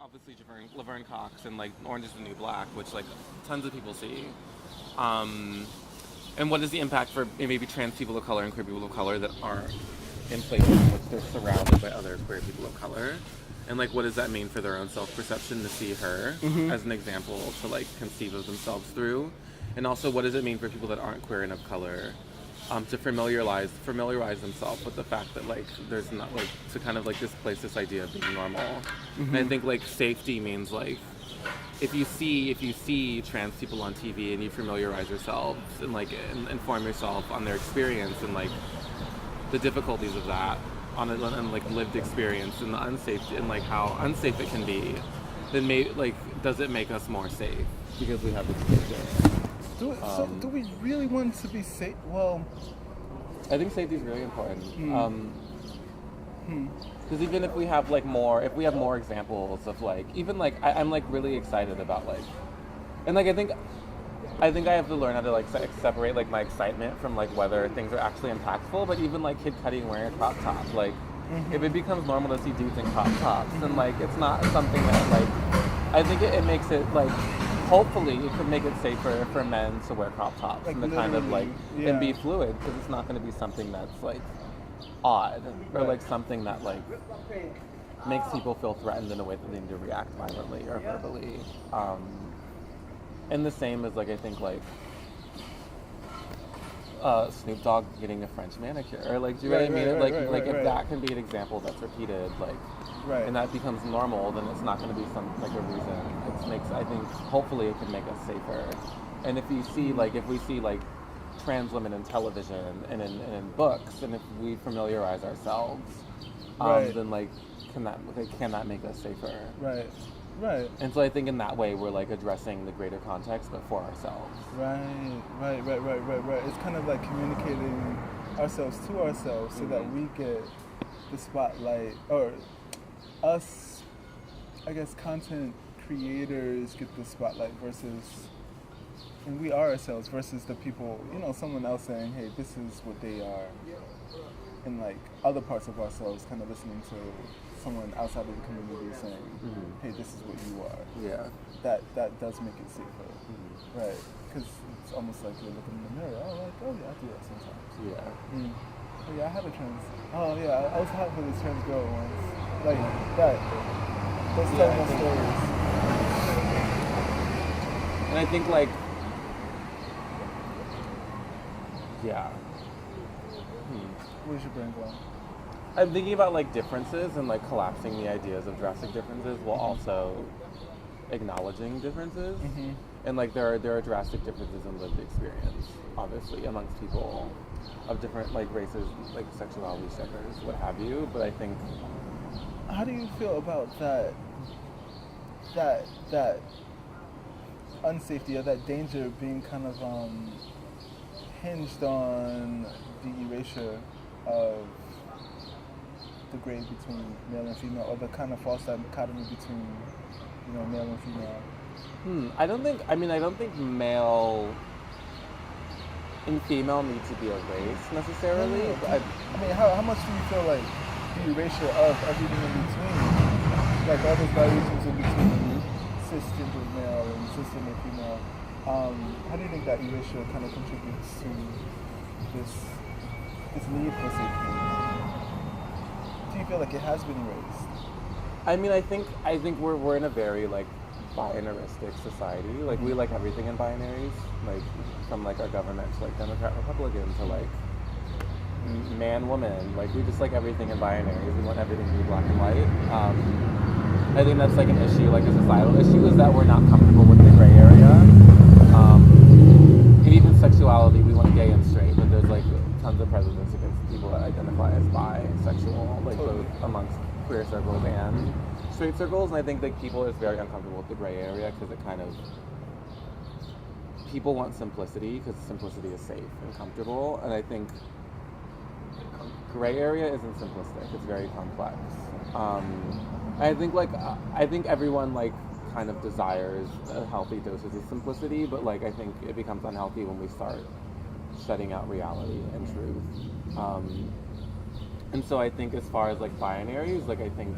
obviously Laverne Cox and like Orange is the New Black, which like tons of people see. Um, and what is the impact for maybe trans people of color and queer people of color that aren't in places in which they're surrounded by other queer people of color? And like, what does that mean for their own self-perception to see her as an example to like conceive of themselves through? And also, what does it mean for people that aren't queer and of color to familiarize themselves with the fact that like there's not like to kind of like displace this idea of being normal? And I think like safety means like if you see trans people on TV and you familiarize yourselves and like inform yourself on their experience and like the difficulties of that on a like lived experience and the unsafe and like how unsafe it can be, then does it make us more safe because we have exposure? Do we really want to be safe? Well, I think safety is really important. Because even if we have more examples of like, even like, I'm like really excited about like, and like I think I have to learn how to like separate like my excitement from like whether things are actually impactful. But even like Kid Cudi wearing a crop top, like if it becomes normal to see dudes in crop tops, then like it's not something that like I think it makes it like hopefully it could make it safer for men to wear crop tops like and to kind of like and be fluid because it's not going to be something that's like odd or like something that like makes people feel threatened in a way that they need to react violently or verbally. And the same as like I think like Snoop Dogg getting a French manicure or like do you know what I mean? Like if that can be an example that's repeated like and that becomes normal, then it's not going to be some like a reason. It makes I think hopefully it can make us safer. And if we see like trans women in television and in books, and if we familiarize ourselves, then like can that make us safer? Right. And so I think in that way we're like addressing the greater context, but for ourselves. Right. It's kind of like communicating ourselves to ourselves so that we get the spotlight, or us, I guess, content creators get the spotlight versus, and we are ourselves versus the people, someone else saying, hey, this is what they are, and like other parts of ourselves kind of listening to someone outside of the community saying, hey, this is what you are. Yeah. That does make it safer. Right. Because it's almost like you're looking in the mirror. Oh, yeah, I do that sometimes. Yeah. Oh, yeah, I had a trans. Oh, yeah, I was hot with this trans girl once. Like that. Those type of stories. And I think like, yeah. Where's your brain going? I'm thinking about like differences and like collapsing the ideas of drastic differences while also acknowledging differences. And like there are drastic differences in lived experience, obviously, amongst people of different like races, like sexuality, genders, what have you. But I think, how do you feel about that unsafety or that danger being kind of hinged on the erasure of the grade between male and female, or the kind of false dichotomy between, male and female? I don't think male and female need to be erased necessarily. No. But I mean, how much do you feel like the erasure of everything in between, like all those variations in between cisgender male and cisgender female, how do you think that erasure kind of contributes to this need for safety? Do you feel like it has been erased? I mean, I think we're in a very like binaristic society. Like we like everything in binaries, like from like our government to like Democrat, Republican to like man, woman. Like we just like everything in binaries. We want everything to be black and white. I think that's like an issue, like a societal issue, is that we're not comfortable with the gray area. And even sexuality, we want gay and straight, but there's like tons of prejudice against people that identify as bisexual, like both amongst queer circles and straight circles. And I think like people are very uncomfortable with the gray area because it kind of, people want simplicity because simplicity is safe and comfortable. And I think gray area isn't simplistic; it's very complex. I think everyone like kind of desires a healthy dosage of simplicity, but like I think it becomes unhealthy when we start shutting out reality and truth. And so I think as far as like binaries, like I think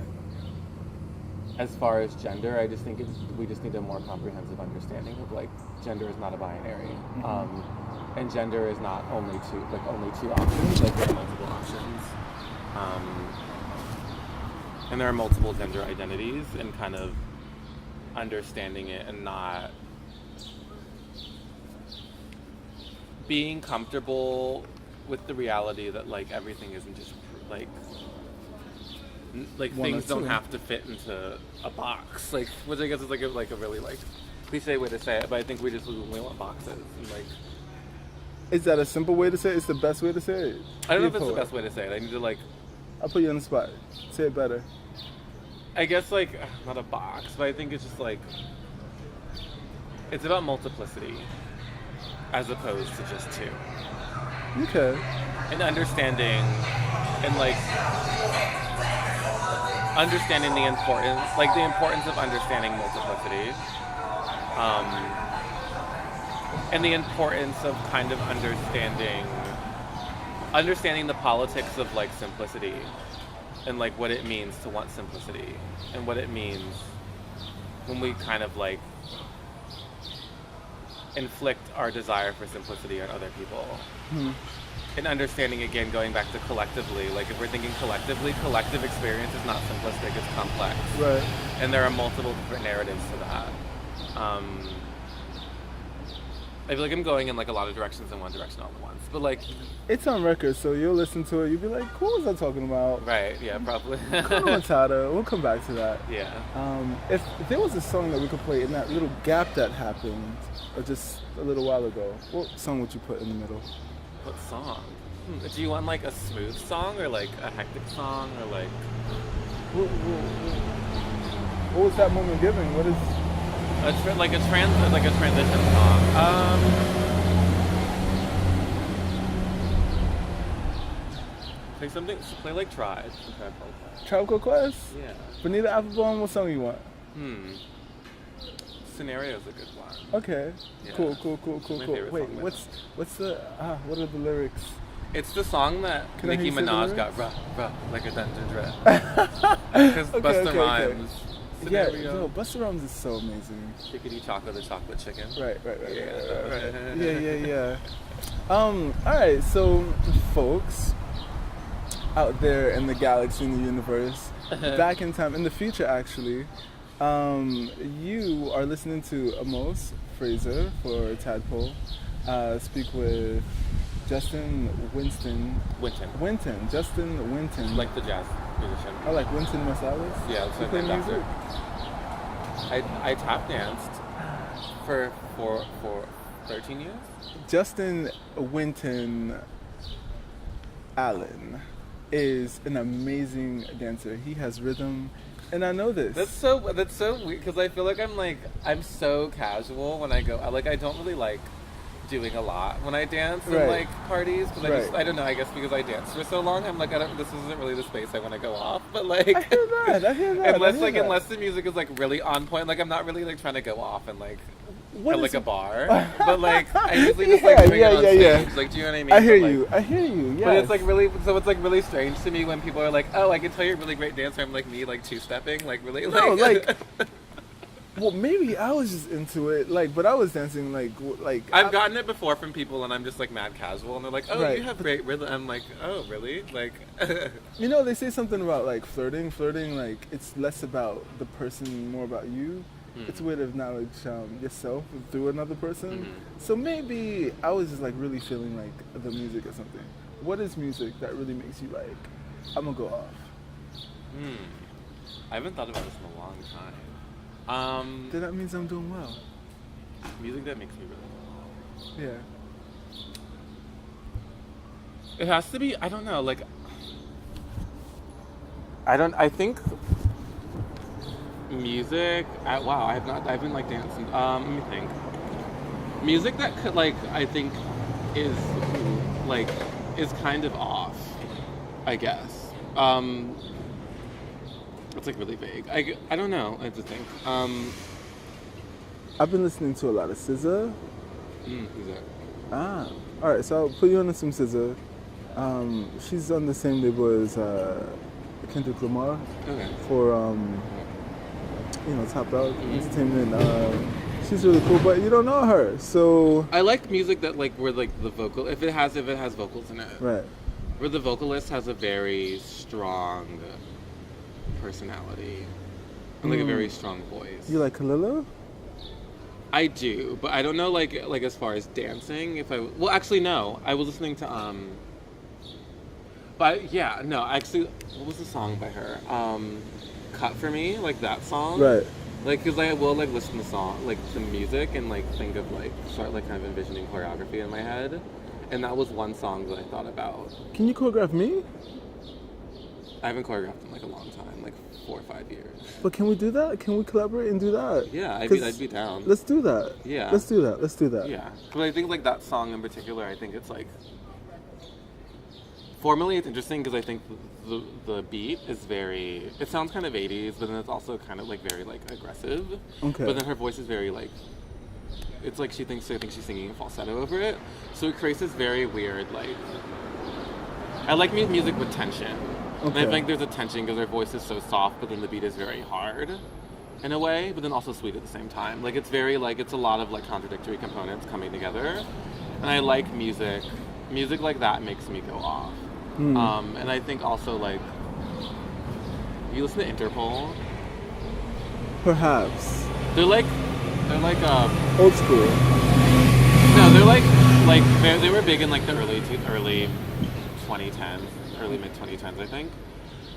as far as gender, I just think we just need a more comprehensive understanding of like gender is not a binary, and gender is not only two options. Like there are multiple options, and there are multiple gender identities, and kind of understanding it and not being comfortable with the reality that like everything isn't just like things don't have to fit into a box, like, which I guess is like a really like cliche way to say it, but I think we want boxes, and like, is that a simple way to say it? It's the best way to say it? I don't know if it's the best way to say it. I need to like, I'll put you on the spot. Say it better. I guess like not a box, but I think it's just like it's about multiplicity as opposed to just two. Okay. And understanding and like understanding the importance of understanding multiplicity, and the importance of kind of understanding the politics of like simplicity, and like what it means to want simplicity, and what it means when we kind of like inflict our desire for simplicity on other people. And understanding, again, going back to collectively, like if we're thinking collectively, collective experience is not simplistic, it's complex. Right. And there are multiple different narratives to that. I feel like I'm going in like a lot of directions in one direction all at once, but like... It's on record, so you'll listen to it, you'll be like, what was I talking about? Right, yeah, probably. Matata, we'll come back to that. Yeah. If there was a song that we could play in that little gap that happened, or just a little while ago, what song would you put in the middle? What song? Do you want like a smooth song or like a hectic song or like... What was that moment giving? What is... like a transition song. Play like Tribe. Tribe Called Quest? Yeah. Bonita Applebum, what song you want? Scenario's a good one. Okay. Yeah. Cool. My favorite Wait, song what's the what are the lyrics? It's the song that Can I Nicki hear you say the Minaj got lyrics? rough like a dungeon dread. Because Busta Rhymes. Yeah, Scenario. no, Busta Rhymes is so amazing. Chickadee chocolate, the chocolate chicken. Right. Yeah. Yeah. Alright, so folks out there in the galaxy, in the universe, back in time, in the future actually, you are listening to Amos Fraser for Tadpole speak with Justin Winton. Justin Winton. Like the jazz musician. Oh, like Wynton Marsalis? Yeah, that's You what play I'm named music? after. I tap danced for 13 years. Justin Winton Allen is an amazing dancer. He has rhythm, and I know this. That's so weird because I feel like I'm so casual when I go. I don't really like doing a lot when I dance in like parties because I don't know. I guess because I danced for so long, I'm like this isn't really the space I want to go off. But like I hear that. Unless the music is like really on point, like I'm not really like trying to go off and like. Like a bar, but like I usually just like doing it on stage. Like, do you know what I mean? I hear you. Yes. But it's like really strange to me when people are like, "Oh, I can tell you're a really great dancer." I'm like me, like two-stepping, like really, no, like. Well, maybe I was just into it, like, but I was dancing like. I've gotten it before from people, and I'm just like mad casual, and they're like, "Oh, right. You have great rhythm." I'm like, "Oh, really?" Like. You know, they say something about like flirting. Flirting, like it's less about the person, more about you. It's a way to acknowledge yourself through another person. So maybe I was just like really feeling like the music or something. What is music that really makes you like, I'm gonna go off? I haven't thought about this in a long time. Then that means I'm doing well. Music that makes me really well. Yeah. It has to be, I don't know, like, I think music, I've been like dancing, let me think. Music that could like, I think is kind of off, I guess. It's like really vague. I don't know, I have to think. I've been listening to a lot of SZA. Who's that? Alright, so I'll put you on to some SZA. She's on the same label as Kendrick Lamar. Okay. For Top Dog Entertainment. She's really cool, but you don't know her, so I like music that like where like the vocal if it has vocals in it. right. Where the vocalist has a very strong personality and like a very strong voice. You like Kalila? I do, but I don't know like as far as dancing. Well, actually no. I was listening to but yeah, no. Actually, what was the song by her? Cut for Me, like that song. Right. Like, cause I will like listen to the music and like think of start like kind of envisioning choreography in my head, and that was one song that I thought about. Can you choreograph me? I haven't choreographed in like a long time, like 4 or 5 years. But can we do that? Can we collaborate and do that? Yeah, I'd be down. Let's do that. Yeah. Let's do that. Yeah, but I think like that song in particular, I think it's like formally it's interesting because I think the beat is very. It sounds kind of 80s, but then it's also kind of like very like aggressive. Okay. But then her voice is very like. It's like I think she's singing a falsetto over it, so it creates this very weird like. I like music with tension. Okay. And I think there's a tension because her voice is so soft, but then the beat is very hard, in a way, but then also sweet at the same time. Like it's very like it's a lot of like contradictory components coming together, and I like music. Music like that makes me go off. And I think also like you listen to Interpol. Perhaps. They're like Old school. no, they were big in like the early 2010s, early mid 2010s, I think.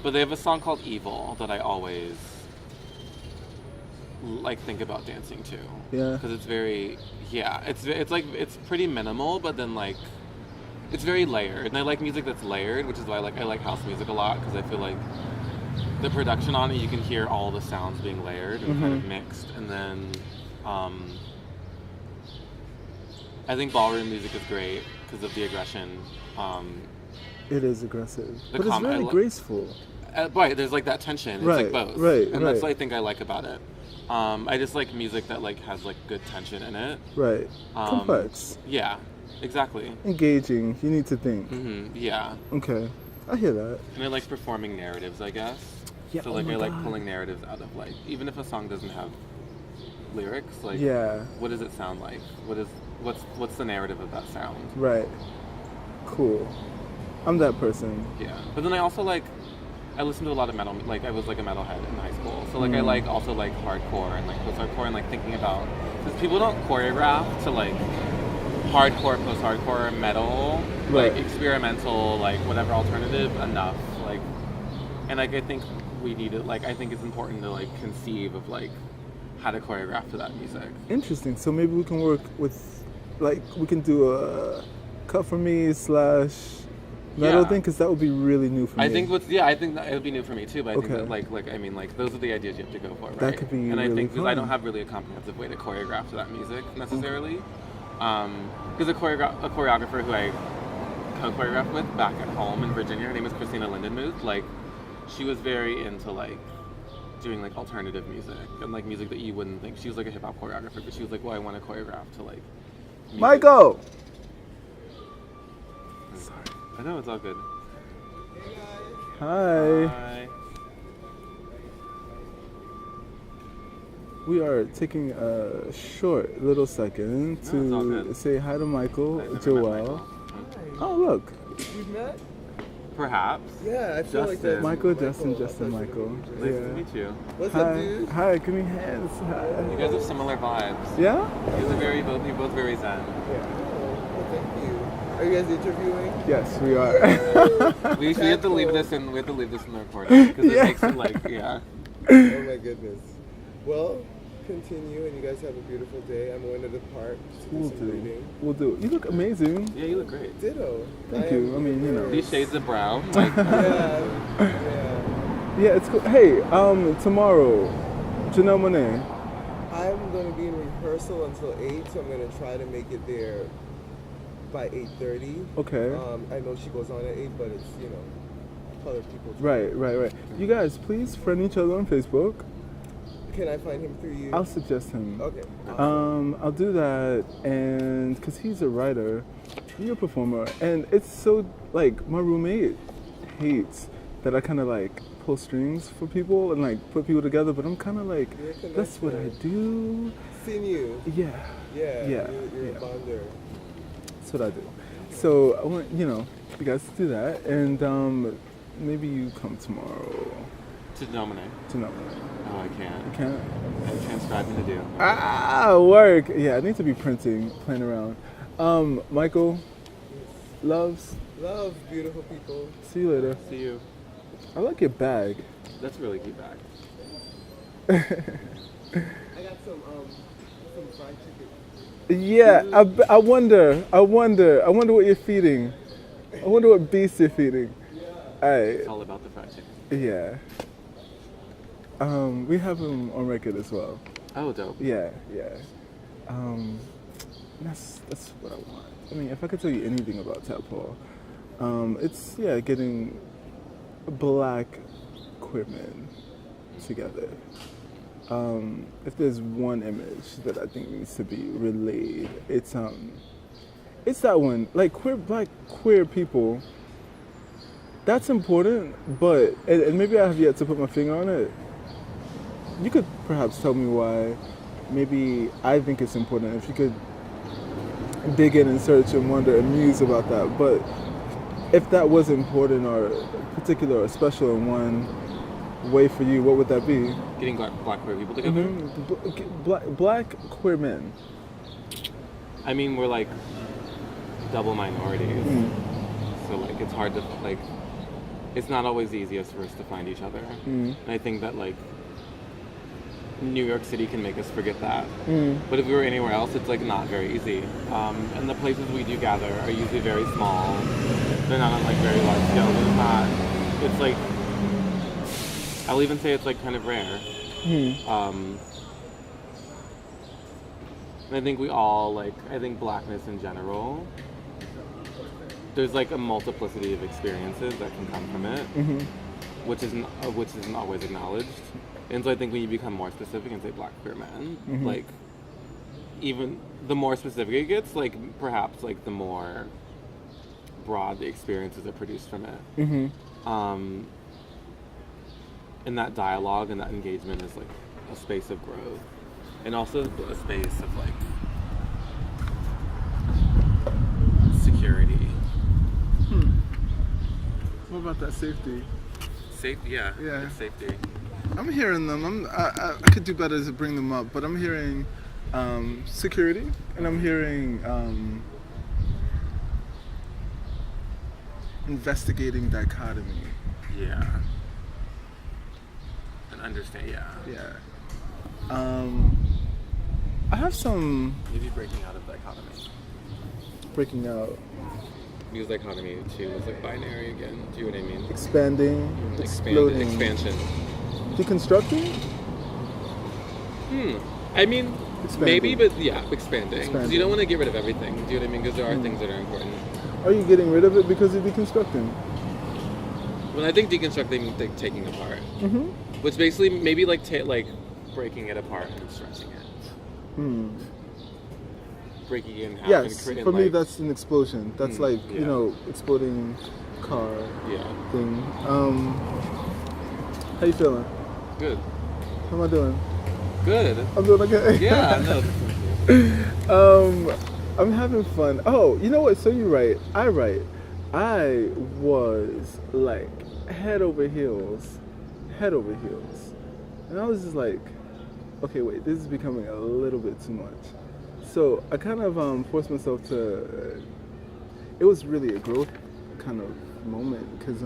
But they have a song called Evil that I always like think about dancing to. Yeah. Because it's very it's pretty minimal, but then like it's very layered, and I like music that's layered, which is why I like house music a lot because I feel like the production on it, you can hear all the sounds being layered and kind of mixed, and then I think ballroom music is great because of the aggression. It is aggressive, but it's really graceful. Right, there's like that tension. It's Right, like both, right, and that's right. what I think I like about it. I just like music that like has like good tension in it. Right. Complex. Yeah, exactly. Engaging. You need to think. Yeah. Okay. I hear that. And I like performing narratives, I guess. Yeah, So oh like my I like God. pulling narratives out of like even if a song doesn't have lyrics, like Yeah. what does it sound like? What's the narrative of that sound? Right. Cool. I'm that person. Yeah. But then I also like I listen to a lot of metal. Like I was like a metalhead in high school, so like I like also like hardcore and like post-hardcore and like thinking about because people don't choreograph to like hardcore, post-hardcore, metal, Right. like experimental, like whatever alternative enough. Like, and like I think we need it. Like I think it's important to like conceive of like how to choreograph to that music. Interesting. So maybe we can work with, like, we can do a cut for me / metal thing because that would be really new for me. I think I think that it would be new for me too, but I think Okay. that I mean those are the ideas you have to go for, right? That could be and I really think because I don't fun. have really a comprehensive way to choreograph to that music necessarily. Because a choreographer who I co-choreographed with back at home in Virginia, her name is Christina Lindenmuth. Like, she was very into like doing like alternative music and like music that you wouldn't think. She was like a hip hop choreographer, but she was like, well, I want to choreograph to like. Music. Michael! Sorry. I know, it's all good. Hi. Bye. We are taking a short little second No, it's all to good. say hi to Michael, I've never met Joel. Michael. Oh, look. We've met? Perhaps. Yeah, I feel like Justin. that's Michael, Michael. Justin, I thought you Michael. were Nice Justin. to meet you. What's up, Hi. dude? Hi, give me hands. Hi. You guys have similar vibes. Yeah? You're both very zen. Oh, well, thank you. Are you guys interviewing? Yes, we are. We have to leave this in the recording because it Yeah. makes it like yeah. Oh my goodness. Well, continue, and you guys have a beautiful day. I'm going to the park to do We'll some do. reading. We'll do. You look amazing. Yeah, you look great. Ditto. Thank you. I mean, you know. These shades of brown. Like, Yeah, yeah. Yeah, it's cool. Hey, tomorrow, Janelle Monáe. I'm going to be in rehearsal until 8, so I'm going to try to make it there by 8:30. Okay. I know she goes on at 8, but it's, you know, other people. Right. You guys, please friend each other on Facebook. Can I find him through you? I'll suggest him. Okay. I'll do that, and because he's a writer, you're a performer, and it's so like my roommate hates that I kind of like pull strings for people and like put people together, but I'm kind of like, You're a that's what I connector. do. Seen you. Yeah, Yeah. Yeah, You're yeah. a bonder. that's what I do. So I want, you guys to do that, and maybe you come tomorrow To nominate. to nominate. Oh, I can't. You can't? I have transcribing to do. Work. Yeah, I need to be playing around. Michael, loves. Love, beautiful people. See you later. See you. I like your bag. That's a really cute bag. I got some fried chicken. Yeah, I wonder what you're feeding. I wonder what beast you're feeding. It's all about the fried chicken. Yeah. We have him on record as well. Oh, dope. Yeah. That's what I want. I mean, if I could tell you anything about Tadpole, it's getting black queer men together. If there's one image that I think needs to be relayed, it's that one. Like black queer people. That's important, but and maybe I have yet to put my finger on it. You could perhaps tell me why. Maybe I think it's important. If you could dig in and search and wonder and muse about that. But if that was important or particular or special in one way for you, what would that be? Getting black queer people together. Black queer men. I mean, we're like double minorities, so like it's hard to like. It's not always the easiest for us to find each other, and I think that like New York City can make us forget that. But if we were anywhere else, it's like not very easy. And the places we do gather are usually very small. They're not on like very large scale. It's not. It's like I'll even say it's like kind of rare. And I think we all like. I think blackness in general. There's like a multiplicity of experiences that can come from it, which isn't always acknowledged. And so I think when you become more specific and say black queer men, like even the more specific it gets, like perhaps like the more broad the experiences that produce from it. And that dialogue and that engagement is like a space of growth, and also a space of like security. What about that safety? Safety, yeah. Yeah. It's safety. I'm hearing them. I could do better to bring them up, but I'm hearing security, and I'm hearing investigating dichotomy. Yeah. And understand, yeah. Yeah. I have some Maybe breaking out of dichotomy. breaking out, Because dichotomy too is like binary again. Do you know what I mean? expanding, exploding, Expansion. deconstructing. I mean, Expanding. maybe, but yeah, expanding. Because you Expanding. don't want to get rid of everything. Do you know what I mean? Because there are things that are important. Are you getting rid of it because you're deconstructing? When I think deconstructing, like taking apart, which basically maybe like breaking it apart and stretching it. Breaking it in half. Yes, and creating, for me like, that's an explosion. That's like yeah. Exploding car Yeah. thing. How you feeling? Good. How am I doing? Good. I'm doing okay. Yeah. No. I'm having fun. Oh, you know what? So you're right. I was like head over heels, and I was just like, okay, wait, this is becoming a little bit too much. So I kind of forced myself to. It was really a growth kind of moment because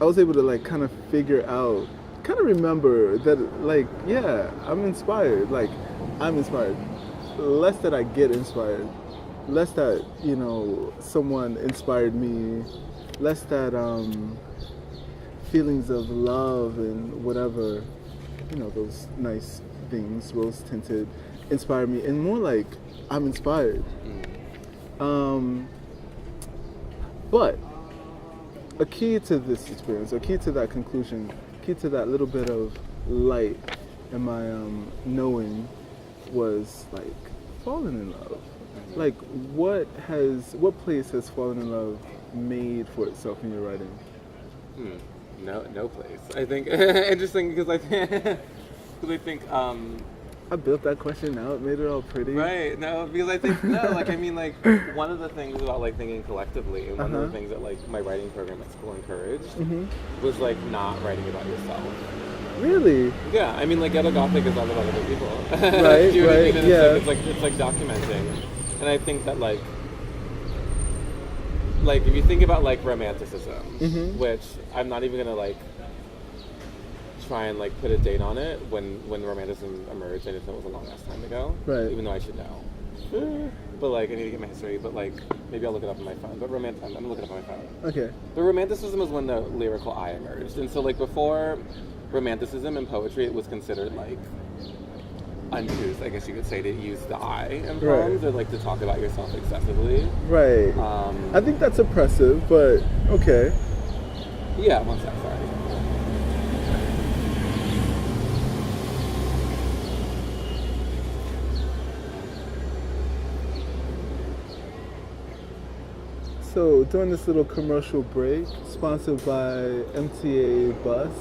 I was able to like kind of figure out, kind of remember that like I'm inspired. Like I'm inspired. Less that I get inspired, less that someone inspired me, less that feelings of love and whatever, those nice things, rose tinted, inspire me, and more like I'm inspired. But a key to this experience, a key to that conclusion, key to that little bit of light in my knowing was like falling in love. Like what place has falling in love made for itself in your writing? No place. I think interesting because I think I built that question out, made it all pretty. right. No, because I think no. Like I mean, like one of the things about like thinking collectively, and one of the things that like my writing program at school encouraged was like not writing about yourself. Really? Yeah, I mean, like Ghetto Gothic is all about other people. Right, Do you know what I right, mean? And yeah. It's like documenting, and I think that like if you think about like romanticism, which I'm not even gonna like try and like put a date on it when romanticism emerged. I just know it was a long ass time ago. Right. Even though I should know. But like I need to get my history. But like maybe I'll look it up on my phone. But I'm gonna look it up on my phone. Okay. But romanticism is when the lyrical eye emerged, and so like before romanticism in poetry, it was considered like uncouth, I guess you could say, to use the I in poems or like to talk about yourself excessively. Right. I think that's oppressive, but okay. Yeah, one sec, sorry. So during this little commercial break, sponsored by MTA Bus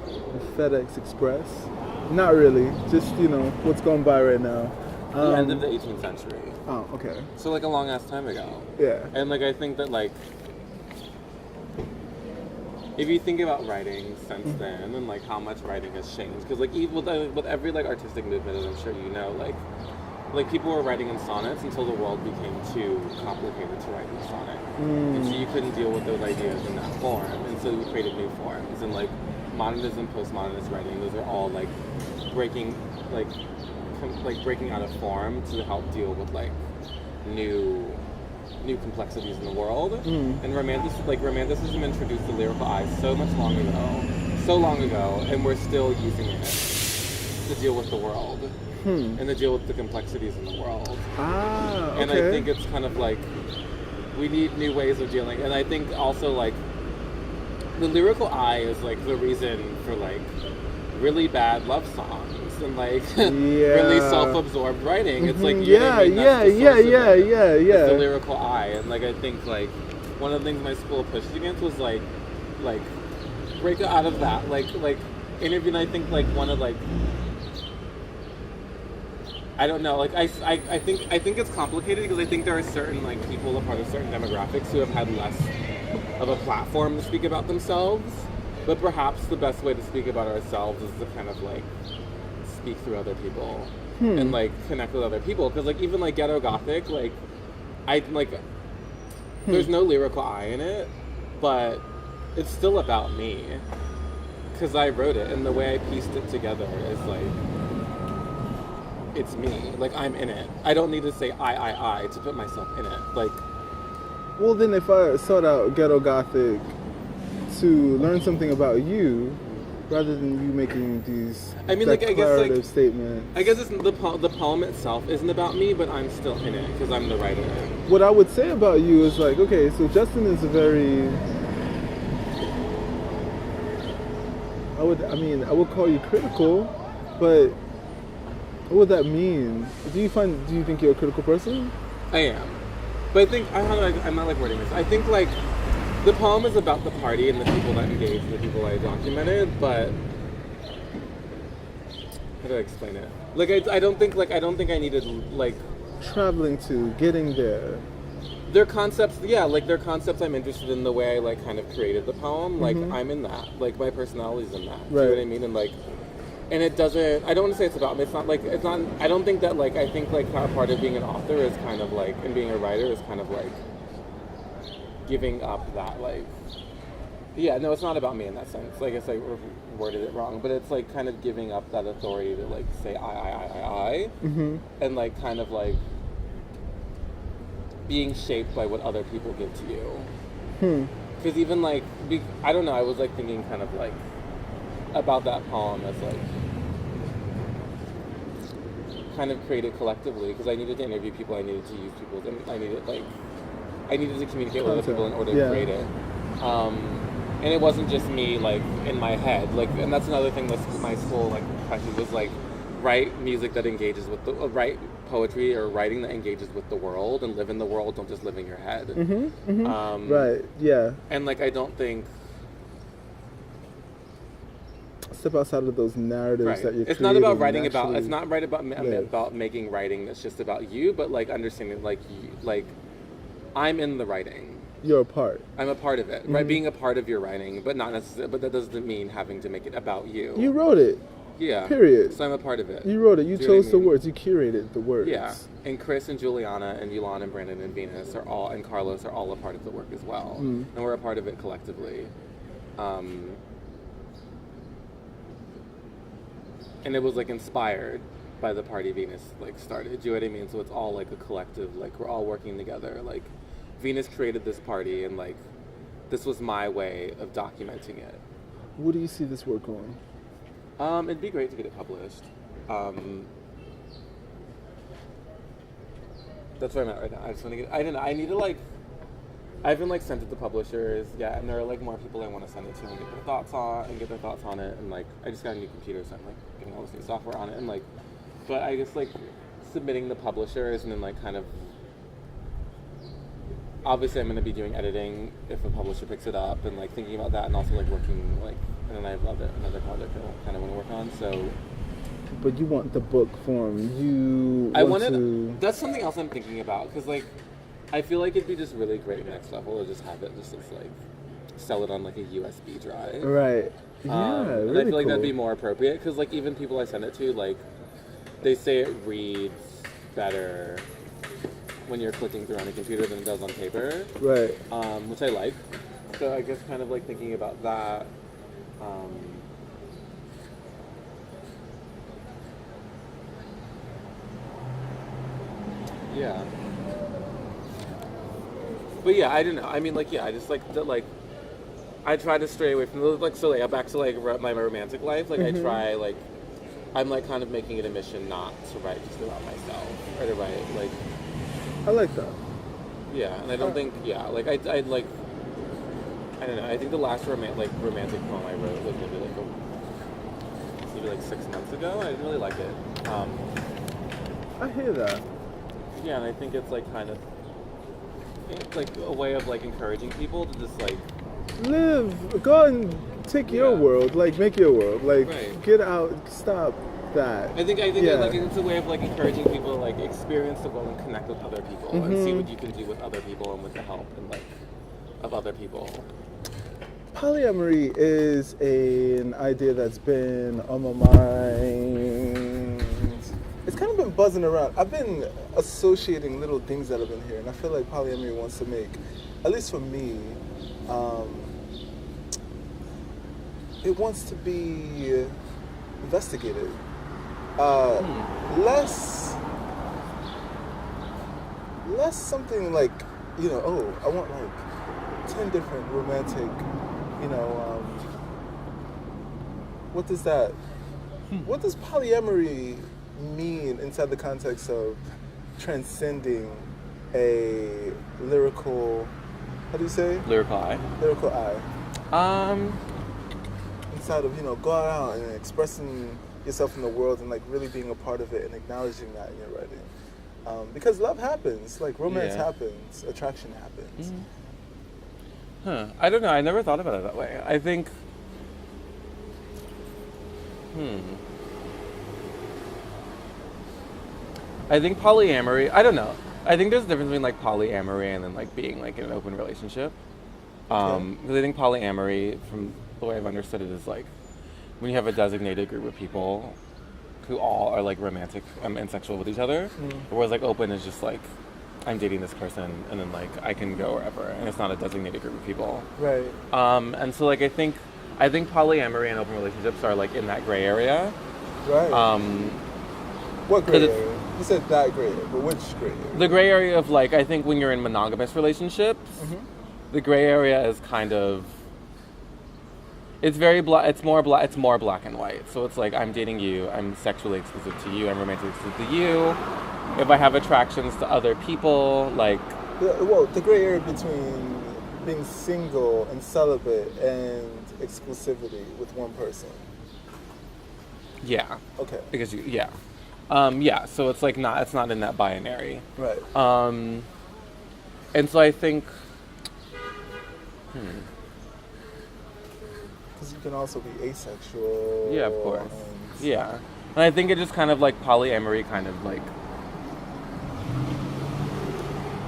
and FedEx Express. Not really, just, you know, what's going by right now. The end of the 18th century. Oh, okay. So like a long ass time ago. Yeah. And like I think that like if you think about writing since then and like how much writing has changed, because like even with every like artistic movement, as I'm sure you know, like people were writing in sonnets until the world became too complicated to write in sonnet, and so you couldn't deal with those ideas in that form, and so you created new forms, and like modernism, postmodernist writing, those are all like breaking breaking out of form to help deal with like new complexities in the world. And romanticism introduced the lyrical eye so long ago, and we're still using it to deal with the world and to deal with the complexities in the world. Okay. And I think it's kind of like we need new ways of dealing. And I think also like the lyrical eye is like the reason for like really bad love songs and like really self-absorbed writing. It's like it's the lyrical eye. And like I think like one of the things my school pushed against was like break out of that like interview. And I think like one of like I don't know, like I think it's complicated because I think there are certain like people, a part of certain demographics who have had less of a platform to speak about themselves, but perhaps the best way to speak about ourselves is to kind of like speak through other people and like connect with other people, because like even like Ghetto Gothic, like I like there's no lyrical eye in it, but it's still about me because I wrote it, and the way I pieced it together is like it's me, like I'm in it. I don't need to say I to put myself in it. Like, well, then if I sought out Ghetto Gothic to learn something about you, rather than you making these declarative statements. I guess it's the poem itself isn't about me, but I'm still in it because I'm the writer. What I would say about you is like, okay, so Justin is a very, I would call you critical, but what would that mean? Do you think you're a critical person? I am. But I think, I'm not like wording this. I think like, the poem is about the party and the people that engaged and the people I documented, but how do I explain it? Like I don't think I needed like traveling to getting there. They're concepts, they're concepts I'm interested in, the way I like kind of created the poem. Like I'm in that. Like my personality's in that. Right. Do you know what I mean? And like, and it doesn't. I don't want to say it's about me. It's not like it's not. I don't think that like I think like part of being an author is kind of like, and being a writer is kind of like giving up that like. Yeah, no, it's not about me in that sense. Like I guess I worded it wrong, but it's like kind of giving up that authority to like say I, and like kind of like being shaped by what other people give to you. Because even like I don't know, I was like thinking kind of like about that poem as like kind of created collectively, because I needed to interview people, I needed to use people, and I needed to communicate with other people in order to create it. And it wasn't just me like in my head, like, and that's another thing that my school like pressure was like, write music that engages with the write poetry or writing that engages with the world and live in the world, don't just live in your head. Right, yeah. And like I don't think step outside of those narratives Right. that you're It's not about creating writing about. naturally It's not right about live. about making writing that's just about you, but like understanding like like I'm in the writing. You're a part. I'm a part of it, right? Being a part of your writing, but not necessarily. But that doesn't mean having to make it about you. You wrote it. Yeah. Period. So I'm a part of it. You wrote it. You Do know what chose I the mean? words. You curated the words. Yeah. And Chris and Juliana and Yulan and Brandon and Venus are all, and Carlos are all a part of the work as well, and we're a part of it collectively. And it was like inspired by the party Venus like started. Do you know what I mean? So it's all like a collective. Like we're all working together. Like Venus created this party, and like this was my way of documenting it. Where do you see this work going? It'd be great to get it published. That's where I'm at right now. I just want to get. I don't know. I need to like. I haven't like sent it to publishers yet, and there are like more people I want to send it to and get their thoughts on it. And like, I just got a new computer, so I'm like getting all this new software on it, and like, but I just like submitting the publishers, and then like kind of. Obviously, I'm going to be doing editing if a publisher picks it up, and like thinking about that, and also like working like, and then I have another project I kind of want to work on. So. But you want the book form. I wanted. That's something else I'm thinking about, because like, I feel like it'd be just really great next level to just have it just as like sell it on like a USB drive. Right. Yeah. And Really I feel like that'd be cool. more appropriate, because like even people I send it to, like they say it reads better when you're clicking through on a computer than it does on paper. Right. Which I like. So I guess kind of like thinking about that. Yeah. But yeah, I don't know. I mean, like, yeah, I just like that. Like, I try to stray away from like, so like back to like my romantic life. Like, I try like, I'm like kind of making it a mission not to write just about myself or to write like. I like that. Yeah, and I don't think like I like. I don't know. I think the last romantic poem I wrote was maybe like 6 months ago. I didn't really like it. I hear that. Yeah, and I think it's like kind of. It's like a way of like encouraging people to just like Live. Go and take your Yeah. world. Like, make your world. Like, Right. get out. Stop that. I think Yeah. like it's a way of like encouraging people to like experience the world and connect with other people and see what you can do with other people and with the help and like of other people. Polyamory is an idea that's been on my mind. It's kind of been buzzing around. I've been associating little things that I've been hearing. I feel like polyamory wants to make, at least for me, it wants to be investigated. Less something like, I want like 10 different romantic, what does polyamory mean inside the context of transcending a lyrical, how do you say? Lyrical eye. Lyrical eye. Inside of, going out and expressing yourself in the world and like really being a part of it and acknowledging that in your writing. Because love happens, like romance Yeah. happens, attraction happens. Huh. I don't know. I never thought about it that way. I think. I think polyamory. I don't know. I think there's a difference between like polyamory and then like being like in an open relationship. Because I think polyamory, from the way I've understood it, is like when you have a designated group of people who all are like romantic and sexual with each other. Whereas like open is just like I'm dating this person and then like I can go wherever, and it's not a designated group of people. Right. And so like I think polyamory and open relationships are like in that gray area. Right. What gray 'cause it's- area? You said that gray area, but which gray area? The gray area of like I think when you're in monogamous relationships, the gray area is kind of it's very it's more black and white. So it's like I'm dating you, I'm sexually exclusive to you, I'm romantically exclusive to you. If I have attractions to other people, like Well, the gray area between being single and celibate and exclusivity with one person. yeah, Okay. because so it's like it's not in that binary. Right. And so I think Because you can also be asexual. Yeah, of course. and- Yeah. And I think it just kind of like polyamory kind of like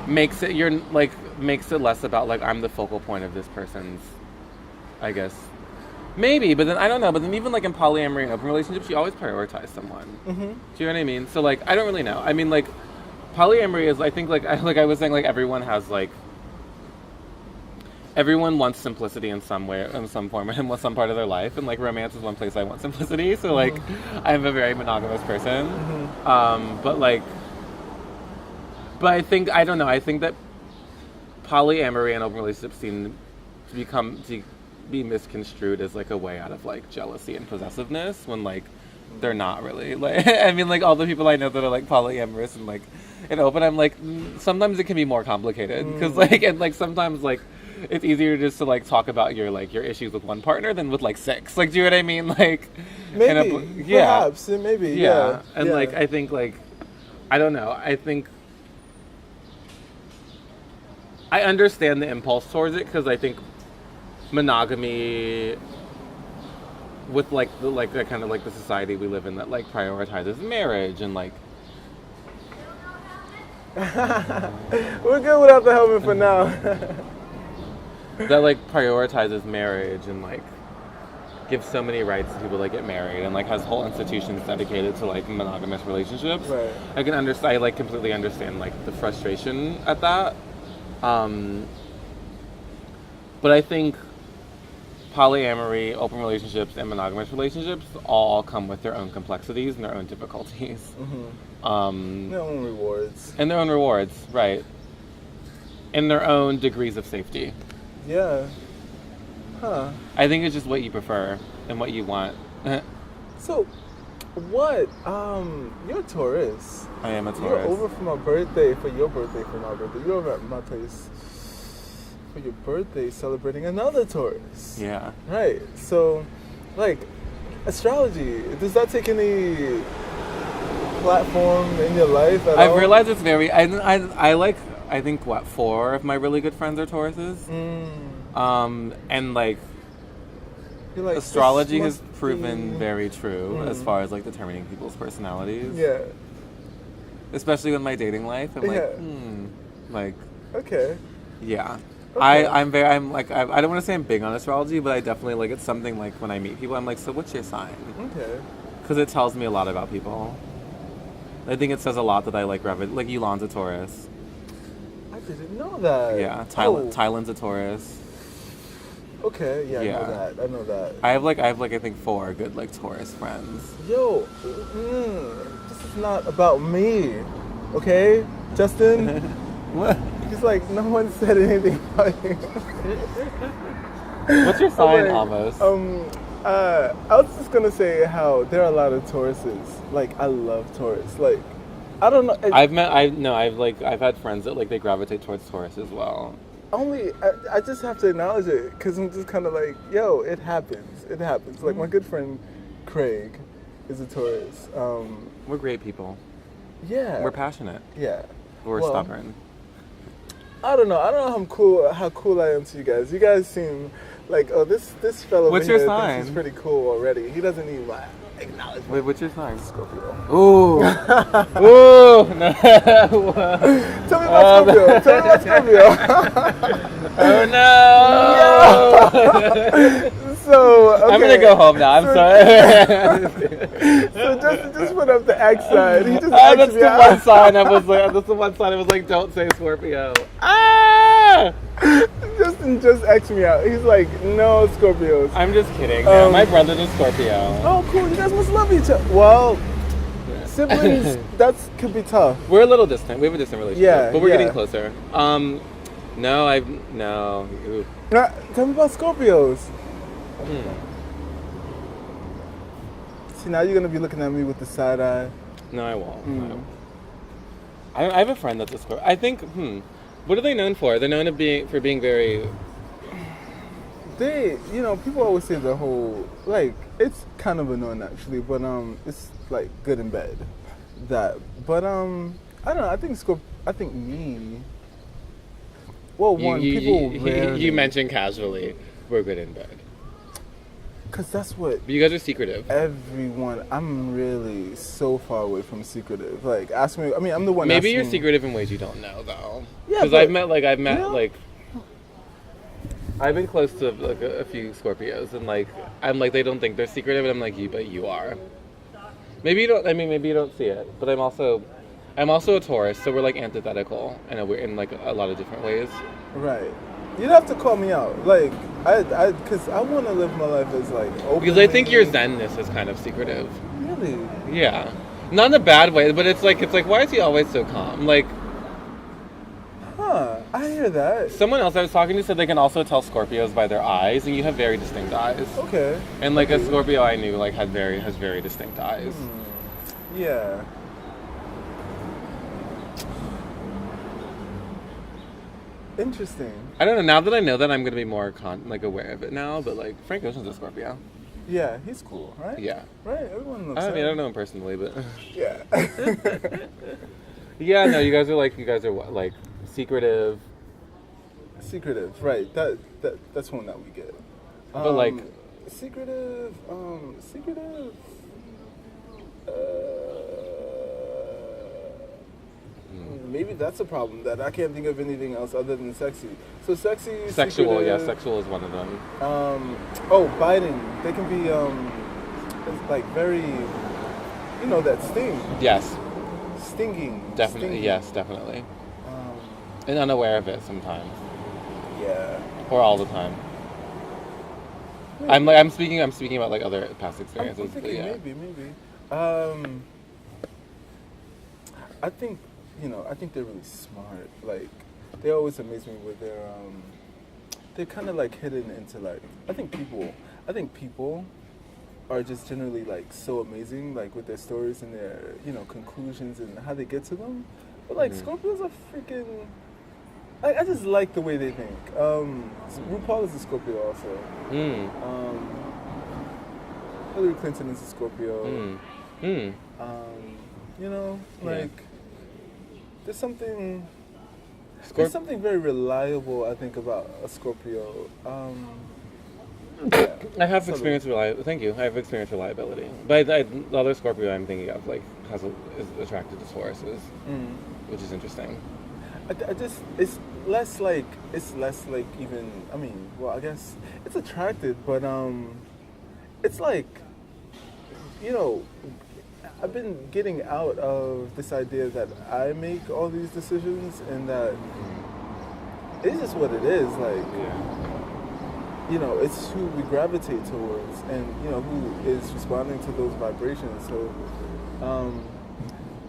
makes it less about like I'm the focal point of this person's, I guess. Maybe, but then I don't know. But then even like in polyamory and open relationships, you always prioritize someone. Mhm. Do you know what I mean? So like I don't really know. I mean like polyamory is I think like I was saying like everyone has like everyone wants simplicity in some way, in some form, in some part of their life, and like romance is one place I want simplicity. So like I'm a very monogamous person, but I think I don't know. I think that polyamory and open relationships seem to be misconstrued as like a way out of like jealousy and possessiveness when like they're not really. Like I mean like all the people I know that are like polyamorous and like and open, I'm like sometimes it can be more complicated because like and like sometimes like it's easier just to like talk about your issues with one partner than with like six. Like do you know what I mean? Like Maybe, perhaps, maybe, yeah. And yeah. like I think like I don't know. I think I understand the impulse towards it because I think monogamy with like the kind of like the society we live in that like prioritizes marriage and like We're good without the helmet for now. that like prioritizes marriage and like gives so many rights to people that get married and like has whole institutions dedicated to like monogamous relationships. Right. I can understand. I like completely understand like the frustration at that. But I think polyamory, open relationships, and monogamous relationships all come with their own complexities and their own difficulties. Mm-hmm. Their own rewards. And their own rewards, right. And their own degrees of safety. Yeah. Huh. I think it's just what you prefer and what you want. So, what? You're Taurus. I am a Taurus. You're over for my birthday, for your birthday, for my birthday. You're over at my place for your birthday, celebrating another Taurus. Yeah. Right. So, like, astrology, does that take any platform in your life at all? I've realized it's very. I like. I think what 4 of my really good friends are Tauruses. And like. You're like, astrology this has must proven be- very true as far as like determining people's personalities. Yeah. Especially in my dating life, I'm like, Yeah. like, Okay. yeah. Okay. I'm like, I don't want to say I'm big on astrology, but I definitely like it's something like when I meet people, I'm like, so what's your sign? Okay. Because it tells me a lot about people. I think it says a lot that I like Elon's a Taurus. I didn't know that. Yeah, Oh, Tylen's a Taurus. okay, yeah, Yeah. I know that. I have I think 4 good like Taurus friends. Yo, this is not about me, okay? Justin? What? He's like, no one said anything about you. What's your sign, like, Amos? I was just gonna say how there are a lot of Tauruses. Like, I love Taurus. Like, I don't know. I've had friends that like they gravitate towards Taurus as well. I just have to acknowledge it because I'm just kind of like, yo, it happens. It happens. Like, my good friend Craig is a Taurus. We're great people. Yeah. We're passionate. Yeah. We're Well, stubborn. I don't know. I don't know how cool I am to you guys. You guys seem like, oh, this fellow What's over your here sign? thinks he's pretty cool already. He doesn't need my acknowledgement. Wait, what's your sign? Scorpio. Ooh. Ooh. No. Tell me about Scorpio. Tell me about Scorpio. Oh no. So, okay. I'm gonna go home now. I'm sorry. So just put up the X side. He just That's X'd me the out. one sign I was like. That's the one sign I was like. Don't say Scorpio. Ah! Justin just X'd me out. He's like, no Scorpios. I'm just kidding. Man. My brother's a Scorpio. Oh, cool. You guys must love each other. Well, siblings, that could be tough. We're a little distant. We have a distant relationship. Yeah, But we're yeah. getting closer. No. Ooh. Tell me about Scorpios. See, now you're going to be looking at me with the side eye. No, I won't. I have a friend that's a Scorpio. I think, what are they known for? They're known for being very... They, people always say the whole, like, it's kind of annoying actually, but it's like good and bad. That, but I don't know. I think me. Well, people rarely. You mentioned casually, we're good in bed. Because that's what But you guys are secretive. everyone. I'm really so far away from secretive. Like, ask me. I mean, I'm the one. Maybe you're asking, secretive in ways you don't know, though. Yeah, Because but- I've met Yeah. like, I've been close to like a few Scorpios, and like, I'm like, they don't think they're secretive, and I'm like, but you are. Maybe you don't. I mean, maybe you don't see it, but I'm also a Taurus, so we're like antithetical in like a lot of different ways. Right. You'd have to call me out. Like, because I want to live my life as like open. Because I think your Zenness is kind of secretive. Really? Yeah, not in a bad way, but it's like why is he always so calm? Like, Huh. I hear that. someone else I was talking to said they can also tell Scorpios by their eyes, and you have very distinct eyes. Okay. And like a Scorpio I knew like has very distinct eyes. Yeah. Interesting. I don't know. Now that I know that, I'm gonna be more aware of it now. But like Frank Ocean's a Scorpio. Yeah, he's cool, right? Yeah. Right. Everyone looks. I mean, I don't know him personally, but Yeah. yeah, no, you guys are like secretive, Secretive, right? That's one that we get. but like Secretive. Secretive. Maybe that's a problem that I can't think of anything else other than sexy. So sexy, sexual. Yeah, secretive, sexual is one of them. Biting. They can be it's like very, that sting, Yes, stinging. definitely. Stinging. Yes, definitely. Um, And unaware of it sometimes, yeah. or all the time. I'm speaking about like other past I'm experiences. but thinking yeah. maybe. I think they're really smart. Like, they always amaze me with their they're kind of like hidden into like I think people are just generally like so amazing, like with their stories and their conclusions and how they get to them. But like Scorpios are freaking. I just like the way they think. RuPaul is a Scorpio also. Hillary Clinton is a Scorpio. There's something. There's something very reliable, I think, about a Scorpio. I have experience Thank you. I have experience reliability. But the other Scorpio I'm thinking of like is attracted to Tauruses, which is interesting. It's less like even. I mean, well, I guess it's attracted, but it's like, I've been getting out of this idea that I make all these decisions and that it's just what it is. Like, it's who we gravitate towards and, who is responding to those vibrations. So,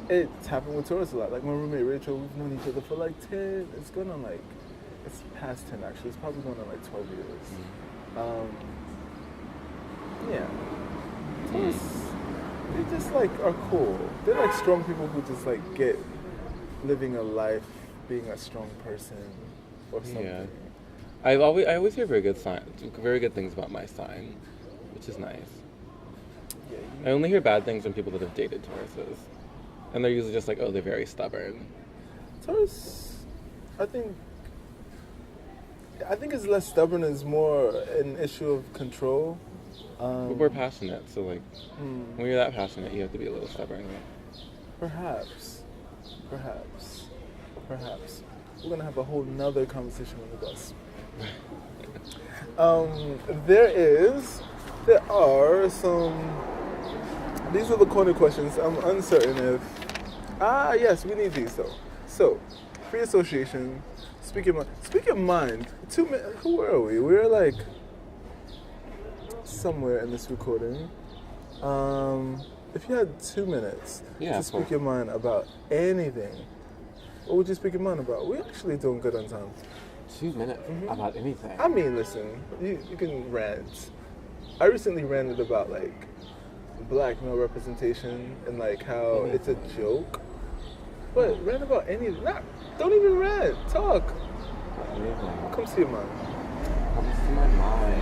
it's happened with Taurus a lot. Like my roommate Rachel, we've known each other for like 10, it's going on like, it's past 10 actually. It's probably going on like 12 years. Taurus, they just like are cool. They're like strong people who just like get living a life, being a strong person or something. Yeah. I always hear very good things about my sign, which is nice. Yeah, I only hear bad things from people that have dated Tauruses. And they're usually just like, oh, they're very stubborn. Taurus, I think it's less stubborn. It's more an issue of control. But we're passionate, so like, when you're that passionate, you have to be a little stubborn. Perhaps. We're gonna have a whole nother conversation on the bus. There are some. These are the corner questions. I'm uncertain if. Yes, we need these though. So, free association. Speak your mind. 2 minutes. Who are we? We're like somewhere in this recording. If you had 2 minutes to speak your mind about anything, what would you speak your mind about? We're actually doing good on time. 2 minutes about anything. I mean, listen, you can rant. I recently ranted about like black male representation and like how it's a joke. But rant about anything. Don't even rant. Talk. Anything. What comes to your mind? Comes to my mind.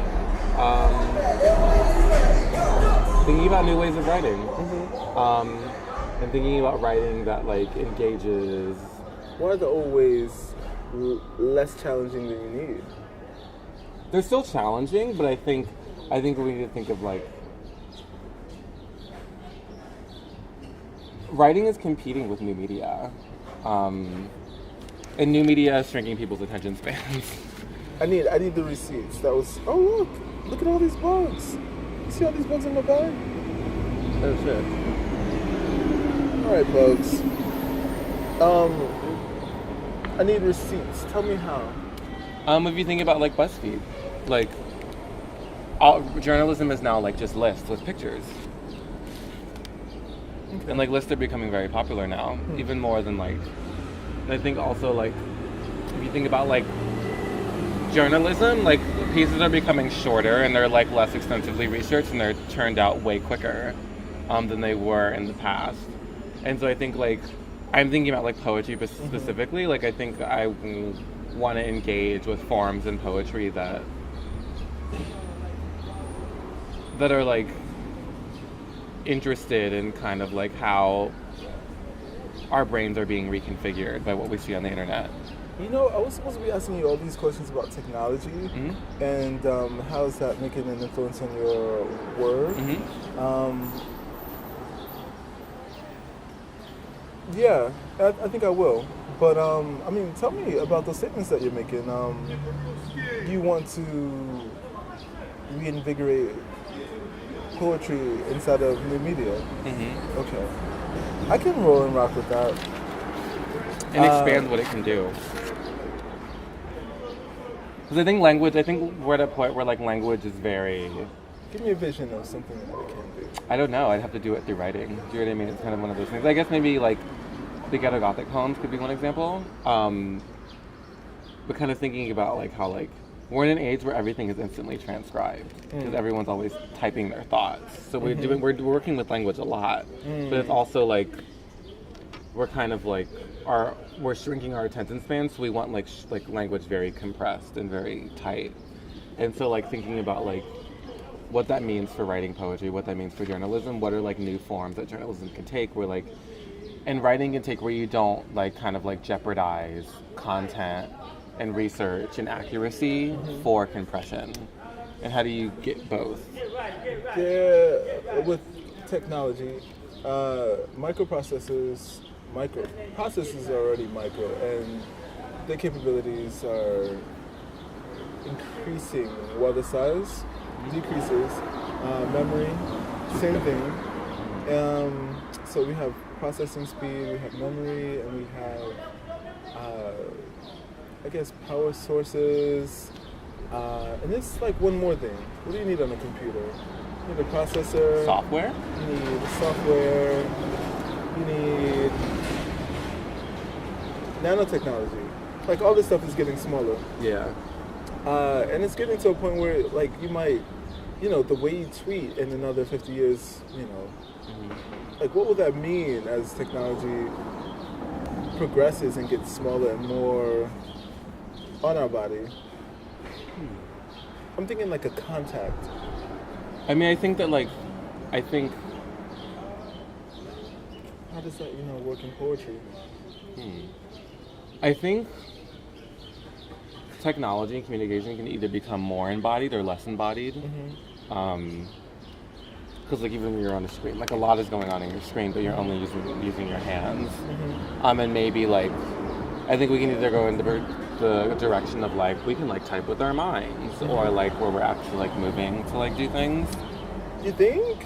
Thinking about new ways of writing. And thinking about writing that like engages. Why are the old ways less challenging than you need? They're still challenging, but I think I think we need to think of like writing is competing with new media, and new media is shrinking people's attention spans. I need the receipts. That was, oh look at all these bugs. You see all these bugs in my bag? Oh shit. All right, bugs. I need receipts. Tell me how. If you think about like BuzzFeed, like all journalism is now like just lists with pictures. Okay. And like lists are becoming very popular now, even more than like. I think also like, if you think about like journalism, like pieces are becoming shorter and they're like less extensively researched and they're turned out way quicker than they were in the past. And so I think like, I'm thinking about like poetry specifically. Like I think I want to engage with forms in poetry that are like interested in kind of like how our brains are being reconfigured by what we see on the internet. You know, I was supposed to be asking you all these questions about technology and how is that making an influence on your work. Yeah, I think I will. But, I mean, tell me about those statements that you're making. You want to reinvigorate poetry inside of new media. Okay. I can roll and rock with that. And expand what it can do. Because I think we're at a point where like language is very... Give me a vision of something that it can do. I don't know, I'd have to do it through writing. Do you know what I mean? It's kind of one of those things. I guess maybe like the ghetto gothic poems could be one example. But kind of thinking about like how like we're in an age where everything is instantly transcribed because everyone's always typing their thoughts. So we're working with language a lot, but it's also like we're kind of like we're shrinking our attention spans. So we want like language very compressed and very tight. And so like thinking about like what that means for writing poetry, what that means for journalism, what are like new forms that journalism can take. Where like and writing can take where you don't like kind of like jeopardize content and research and accuracy for compression. And how do you get both? With technology, processors are already micro, and their capabilities are increasing while the size decreases. Memory, same thing. So we have processing speed, we have memory, and we have I guess power sources, and it's like one more thing. What do you need on a computer? You need a processor. Software? You need software. You need nanotechnology. Like all this stuff is getting smaller. Yeah. And it's getting to a point where like you might, the way you tweet in another 50 years, like what will that mean as technology progresses and gets smaller and more on our body? I'm thinking like a contact. I mean, I think how does that, work in poetry? I think technology and communication can either become more embodied or less embodied. Because like even when you're on a screen, like a lot is going on in your screen, but you're only using your hands. And maybe like, I think we can either go in the direction of like we can like type with our minds, or like where we're actually like moving to like do things. You think?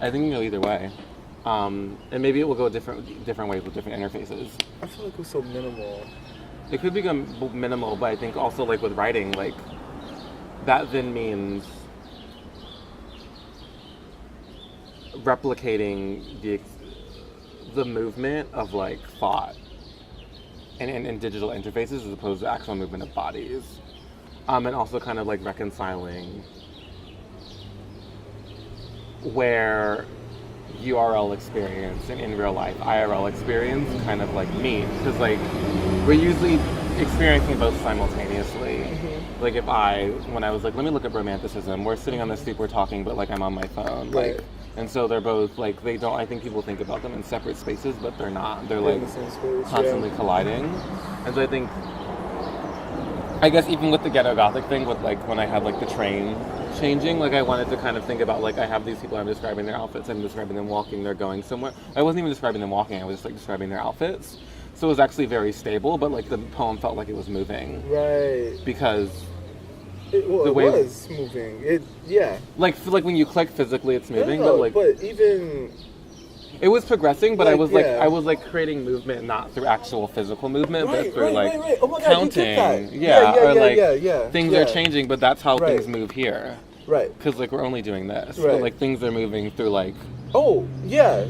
I think you go either way. And maybe it will go different ways with different interfaces. I feel like we're so minimal. It could become minimal, but I think also like with writing, like that then means replicating the movement of like thought in digital interfaces as opposed to actual movement of bodies, and also kind of like reconciling where URL experience and in real life IRL experience kind of like meet, because like we're usually experiencing both simultaneously. Like when I was like, let me look at romanticism, we're sitting on the street, we're talking, but like I'm on my phone, right. Like, and so they're both like I think people think about them in separate spaces, but they're not. They're like in the same space, constantly colliding. And so I think I guess even with the ghetto gothic thing, with like when I had like the train changing, like I wanted to kind of think about like I have these people, I'm describing their outfits, I'm describing them walking, they're going somewhere. I wasn't even describing them walking, I was just like describing their outfits. So it was actually very stable, but like the poem felt like it was moving. Right. Because it the way was moving. Yeah. like when you click physically, it's moving, No, but like but even it was progressing. But like, I was yeah. I was like creating movement not through actual physical movement, but through right. Oh my God, counting. you get that. Yeah, things yeah. are changing, but that's how Right. things move here. Right. Because like we're only doing this, Right. but like things are moving through like Oh, yeah.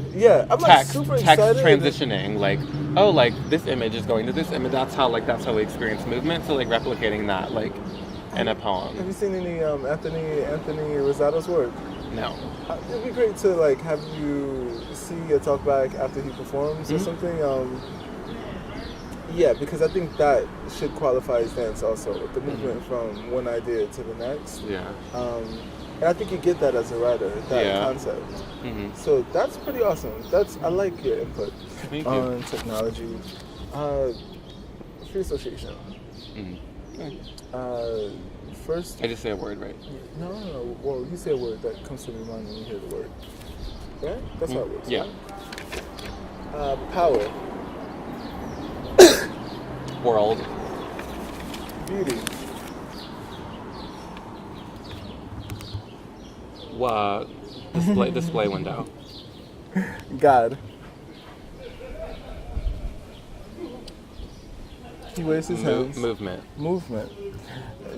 I'm like text, super text excited. transitioning. Like like this image is going to this image. That's how we experience movement. So like replicating that like in a Have poem. you seen any Anthony Rosato's work? No. It'd be great to like have you see a talk back after he performs or Mhm. something. Yeah, because I think that should qualify as dance also. The movement from one idea to the next. Yeah. And I think you get that as a writer, that Yeah. concept. Mm-hmm. So that's pretty awesome. I like your input Thank you. on technology. Free association. Mm-hmm. First, I just say a word, right? no. Well, you say a word that comes to your mind when you hear the word. Right? That's how it works. Yeah. Right? Power. World. Beauty. Display window. God. He waves his hands. Movement. Movement.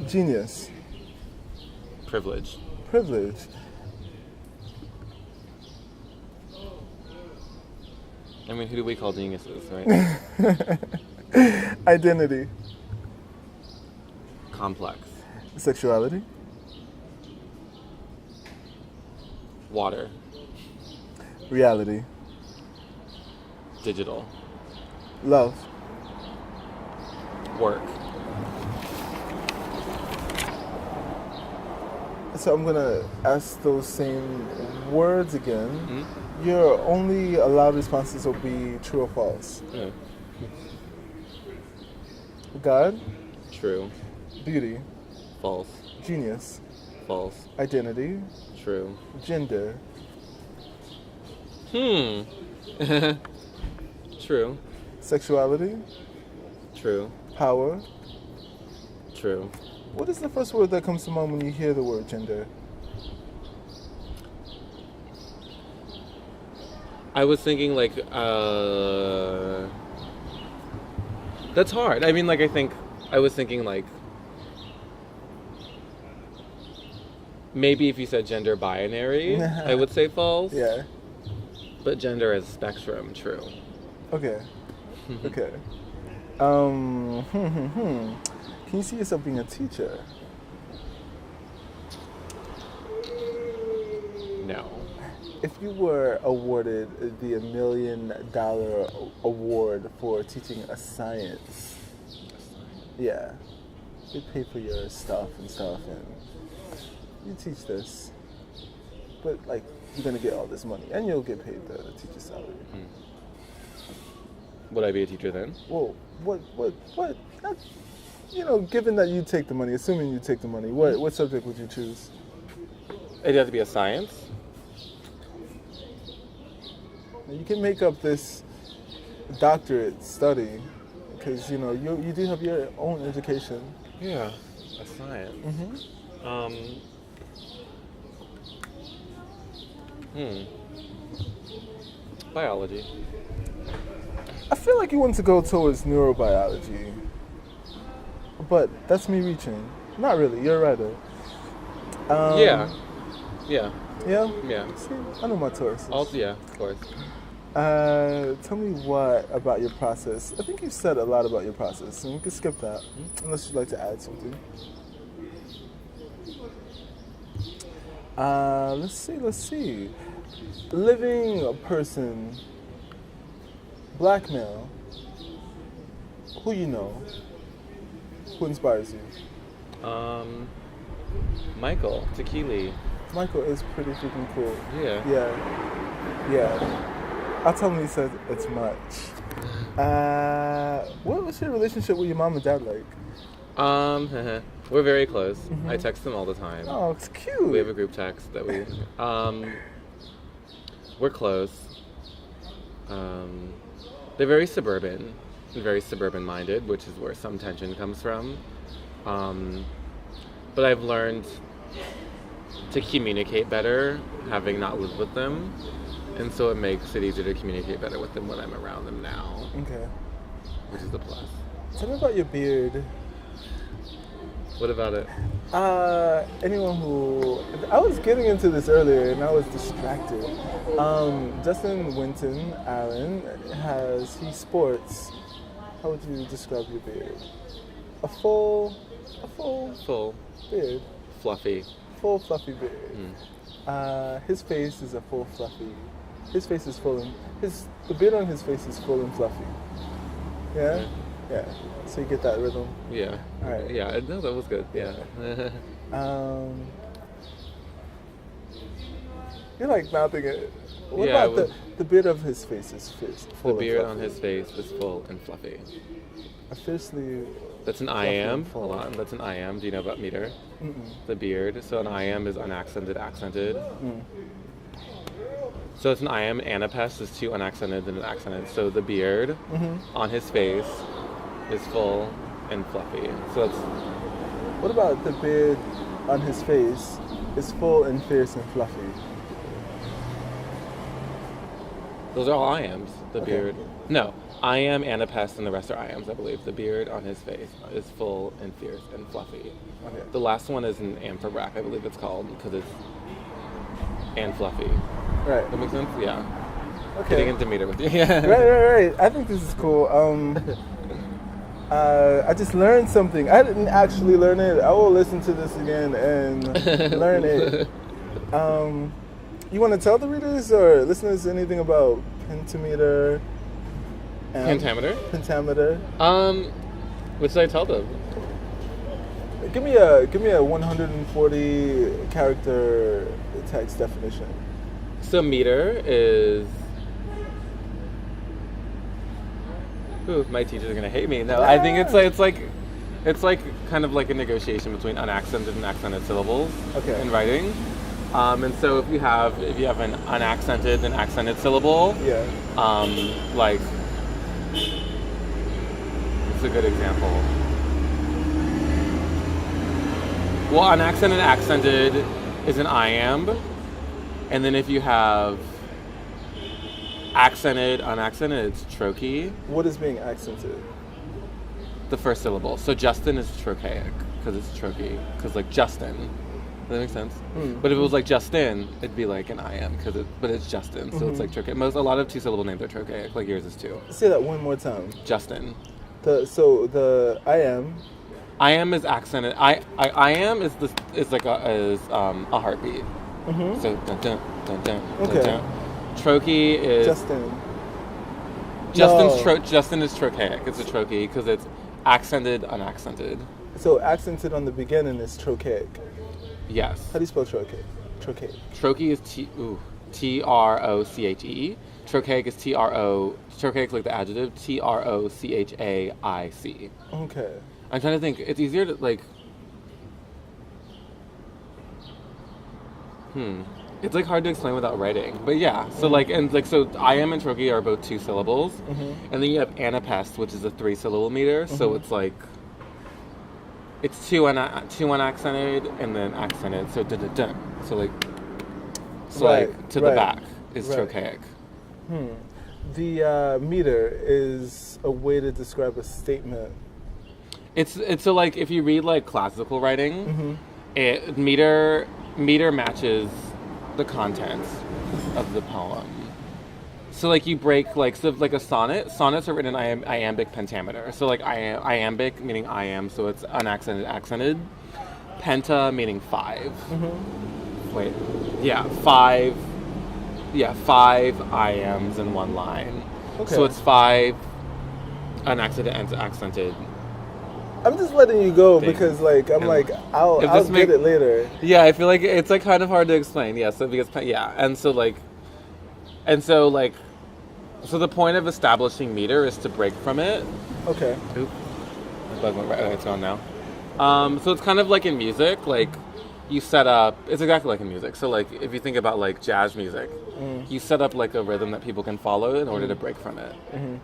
Genius. Privilege. Privilege. I mean, who do we call geniuses, right? Identity. Complex. Sexuality. Water. Reality. Digital. Love. Work. So I'm gonna ask those same words again. Mm-hmm. Your only allowed responses will be true or false. Yeah. God. True. Beauty. False. Genius. False. Identity. True. Gender. True. Sexuality. True. Power. True. What is the first word that comes to mind when you hear the word gender? I was thinking that's hard. I mean, I was thinking maybe if you said gender binary, I would say false. Yeah. But gender as spectrum, true. Okay. Okay. Can you see yourself being a teacher? No. If you were awarded the $1 million award for teaching a science, yeah, they pay for your stuff, and you teach this, but you're gonna get all this money, and you'll get paid the teacher's salary. Would I be a teacher then? Well, what? Given that you take the money, assuming you take the money, what subject would you choose? It'd have to be a science. You can make up this doctorate study because you do have your own education. Yeah, a science. Biology. I feel like you want to go towards neurobiology, but that's me reaching. Not really. You're a writer. Yeah. Yeah. Yeah. See, I know my Taurus. Also, yeah, of course. Tell me what about your process. I think you said a lot about your process, and we can skip that unless you'd like to add something. Let's see. Living person, black male, who you know, who inspires you? Michael Tequili. Michael is pretty freaking cool. Yeah. Yeah. I'll tell him he said it's much. What was your relationship with your mom and dad like? We're very close. I text them all the time. Oh, it's cute. We have a group text that we. We're close. They're very suburban, very suburban-minded, which is where some tension comes from. But I've learned to communicate better, having not lived with them, and so it makes it easier to communicate better with them when I'm around them now. Okay. Which is a plus. Tell me about your beard. What about it? Anyone who... I was getting into this earlier and I was distracted. Justin Winton Allen he sports... How would you describe your beard? A full beard. Fluffy. Full fluffy beard. His face is a full fluffy... His face is full and... The beard on his face is full and fluffy. Yeah? Yeah. So you get that rhythm? Yeah. All right. Yeah, no, that was good. Yeah. You're like mouthing it. What Yeah, about the beard of his face is full The beard and on fluffy? his face is full and fluffy. Officially... That's an fluffy IM. and full. Hold on. That's an IM. Do you know about meter? Mm-mm. The beard. So an IM is unaccented, accented. Mm. So it's an IM. Anapest is two unaccented and an accented. So the beard on his face is full and fluffy. So that's... What about the beard on his face is full and fierce and fluffy? Those are all IMs. The Okay. beard. No. I am Anapest and the rest are IMs, I believe. The beard on his face is full and fierce and fluffy. Okay. The last one is an Amphibrac, I believe it's called, because it's and fluffy. Right. That makes sense? Yeah. Okay. Getting into meter with you. Yeah. Right. I think this is cool. I just learned something. I didn't actually learn it. I will listen to this again and learn it. You want to tell the readers or listeners anything about pentameter? Pentameter? Pentameter. What should I tell them? Give me a 140 character text definition. So meter is... Ooh, my teachers are gonna hate me. No, I think it's like kind of like a negotiation between unaccented and accented syllables Okay. in writing. And so if you have an unaccented and accented syllable, Yeah. like it's a good example. Well, unaccented, accented is an iamb, and then if you have accented, unaccented, it's trochee. What is being accented? The first syllable. So Justin is trochaic because it's trochee. Because like Justin. Does that make sense? But if it was like Justin, it'd be like an iamb but it's Justin, so it's like trochaic. A lot of two-syllable names are trochaic. Like yours is too. Say that one more time. Justin. The I am. Iamb is accented. Iamb is like a heartbeat. So dun dun dun dun Okay. dun. Trochee is Justin. Justin is trochaic. It's a trochee because it's accented, unaccented. So accented on the beginning is trochaic. Yes. How do you spell trochaic? Trochaic. Trochee is Troche. Trochaic is trochaic is like the adjective, Trochaic. Okay. I'm trying to think. It's easier to like. It's like hard to explain without writing, but yeah. So so iamb and trochee are both two syllables, and then you have anapest, which is a three-syllable meter. So it's like it's two unaccented and then accented. So dun dun dun. So like to the back is trochaic. The meter is a way to describe a statement. It's so like if you read like classical writing, meter matches the contents of the poem. So like you break like a sonnet. Sonnets are written in iambic pentameter. So like iambic meaning iamb, so it's unaccented, accented. Penta meaning five. Wait, yeah, five. Yeah, 5 iambs in one line. Okay. So it's 5 unaccented and accented. I'm just letting you go Thing. because I'll If get this make- it later. Yeah, I feel like it's like kind of hard to explain. Yeah, so because so the point of establishing meter is to break from it. Okay. Oop, my bug went right. Okay, it's gone now. So it's kind of like in music, like you set up. It's exactly like in music. So like if you think about like jazz music, you set up like a rhythm that people can follow in order to break from it,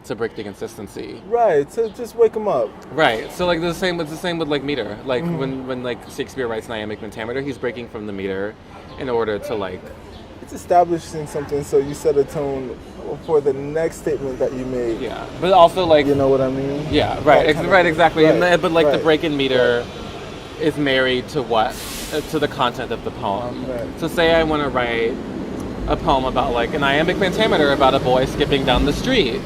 to break the consistency. Right. So just wake them up. Right. So like it's the same with like meter. Like when like Shakespeare writes iambic pentameter, he's breaking from the meter in order to like. It's establishing something, so you set a tone for the next statement that you make. Yeah, but also like You know what I mean? yeah, right, right, exactly. Right, And but like the right. break in meter is married to what? To the content of the poem. Right. So say I want to write a poem about like an iambic pentameter about a boy skipping down the street.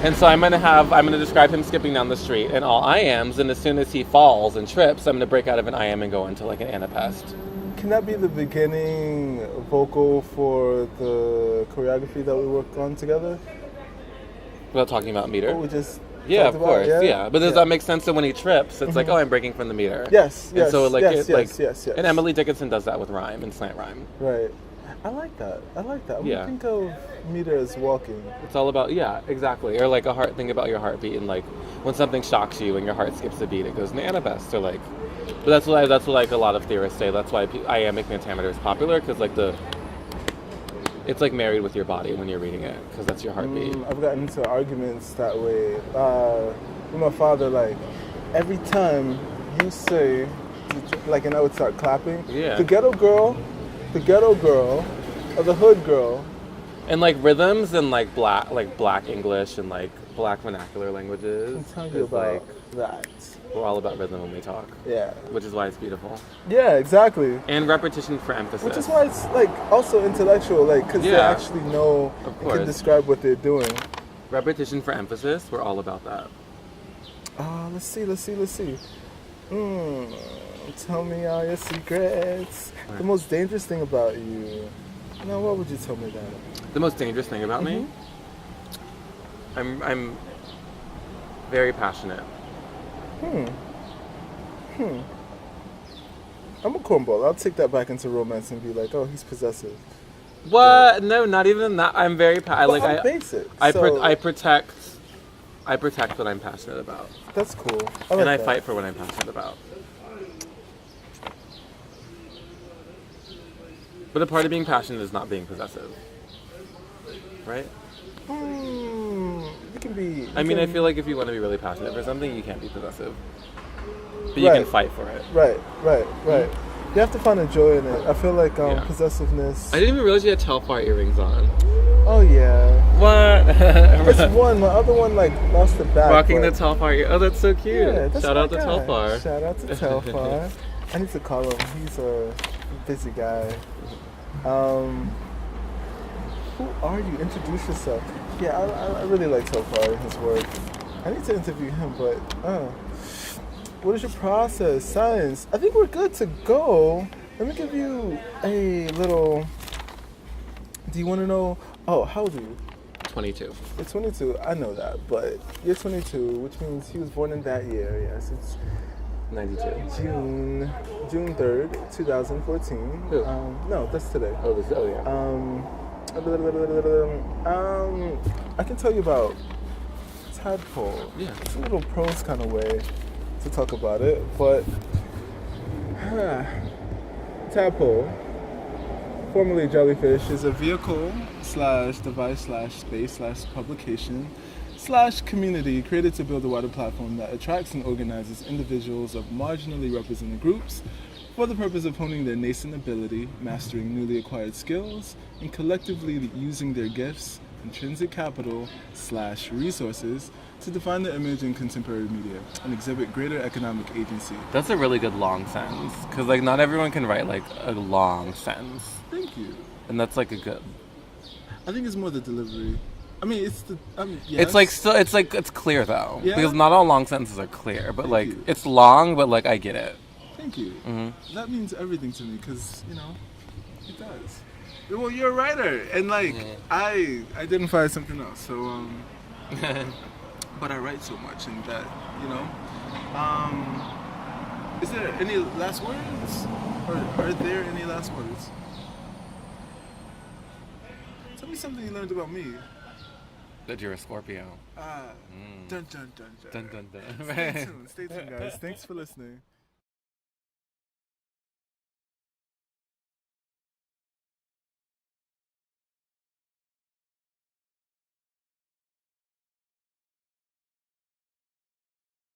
And so I'm gonna describe him skipping down the street in all iambs, and as soon as he falls and trips, I'm gonna break out of an iamb and go into like an anapest. Can that be the beginning vocal for the choreography that we worked on together? Without talking about meter. What we just Yeah, talked of about? course. Yeah, but does that make sense? So when he trips, it's like, oh, I'm breaking from the meter. Yes, And yes, so like yes, it, like, yes, yes, yes. and Emily Dickinson does that with rhyme and slant rhyme. Right. I like that. I like that. Yeah. Think of meter as walking. It's all about exactly. Or like think about your heartbeat, and like when something shocks you and your heart skips a beat, it goes into anapest. Or like, but that's what like a lot of theorists say. That's why iambic pentameter is popular, because like it's like married with your body when you're reading it, because that's your heartbeat. I've gotten into arguments that way. With my father, like every time you say, like, and I would start clapping. Yeah. The ghetto girl, or the hood girl. And like rhythms and like black English and like black vernacular languages. I'm telling you is, about like, that. we're all about rhythm when we talk. Yeah. Which is why it's beautiful. Yeah, exactly. And repetition for emphasis. Which is why it's like also intellectual, like because they Yeah. actually know Of and course. can describe what they're doing. Repetition for emphasis, we're all about that. Let's see. Tell me all your secrets. Right. The most dangerous thing about you. Now, what would you tell me that? The most dangerous thing about me? I'm very passionate. I'm a cornball. I'll take that back into romance and be like, oh, he's possessive. What? No, not even that. I'm very But I'm basic. I so protect what I'm passionate about. that's cool. I like And I that. fight for what I'm passionate about. But a part of being passionate is not being possessive. Right? You can be. I mean, I feel like if you want to be really passionate for something, you can't be possessive. But you can fight for it. Right. You have to find a joy in it. I feel like Yeah. possessiveness. I didn't even realize you had Telfar earrings on. Oh yeah. What? Just one. My other one like lost the back. Rocking the but- Telfar ear. Oh, that's so cute. Yeah, that's Shout my out to guy. Telfar. Shout out to Telfar. I need to call him. He's a busy guy. Who are you? Introduce yourself. Yeah, I really like Telfar and his work. I need to interview him, but what is your process? Science. I think we're good to go. Let me give you a little. Do you want to know? Oh, how old are you? 22. You're 22. I know that, but you're 22, which means he was born in that year. Yes, it's 92. June 3rd, 2014. Who? No, that's today. Oh yeah. I can tell you about Tadpole. Yeah. It's a little prose kind of way to talk about it, but Tadpole, formerly Jellyfish, is a vehicle / device / space / publication / community created to build a wider platform that attracts and organizes individuals of marginally represented groups for the purpose of honing their nascent ability, mastering newly acquired skills, and collectively using their gifts, intrinsic capital / resources to define their image in contemporary media and exhibit greater economic agency. That's a really good long sentence, because like not everyone can write like a long sentence, Thank you. and that's like a good. I think it's more the delivery. I mean, it's the. Yes. It's like still. It's like it's clear though, Yeah? because not all long sentences are clear. But Thank like you. it's long, but like I get it. Thank you. Mm-hmm. That means everything to me because, it does. Well, you're a writer, and like, I identify as something else, so, but I write so much, and that, is there any last words? Or are there any last words? Tell me something you learned about me. That you're a Scorpio. Dun dun dun dun. Dun dun dun. Stay tuned, guys. Thanks for listening.